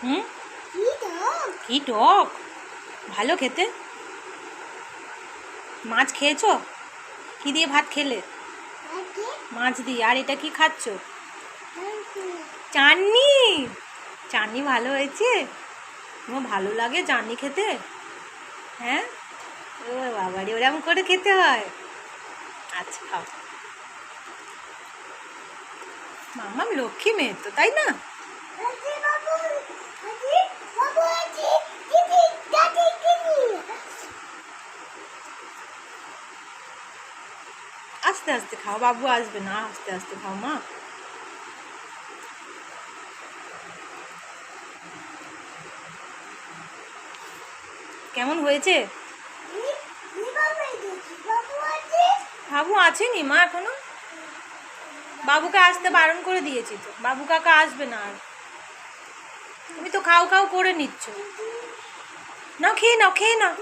হুম, কি টক, ভালো খেতে। মাছ খেয়েছো? কি দিয়ে ভাত খেলে? মাছ দিয়ে। আর এটা কি খাচ্ছ? চাটনি। চাটনি ভালো হয়েছে? তোমার ভালো লাগে চাটনি খেতে? হ্যাঁ, ও বাবারে, ওরকম করে খেতে হয়। আচ্ছা খাও। মাম্মাম লক্ষ্মী মেয়ে তো, তাই না? আস্তে আস্তে খাও, বাবু আসবে না, আস্তে আস্তে খাও মা। কেমন হয়েছে? বাবু আসেনি মা এখনো। বাবুকে আসতে বারণ করে দিয়েছি তো, বাবু কাকা আসবে না আর। তুমি তো খাও খাও করে নিচ্ছ। নাও খেয়ে নাও, খেয়ে নাও।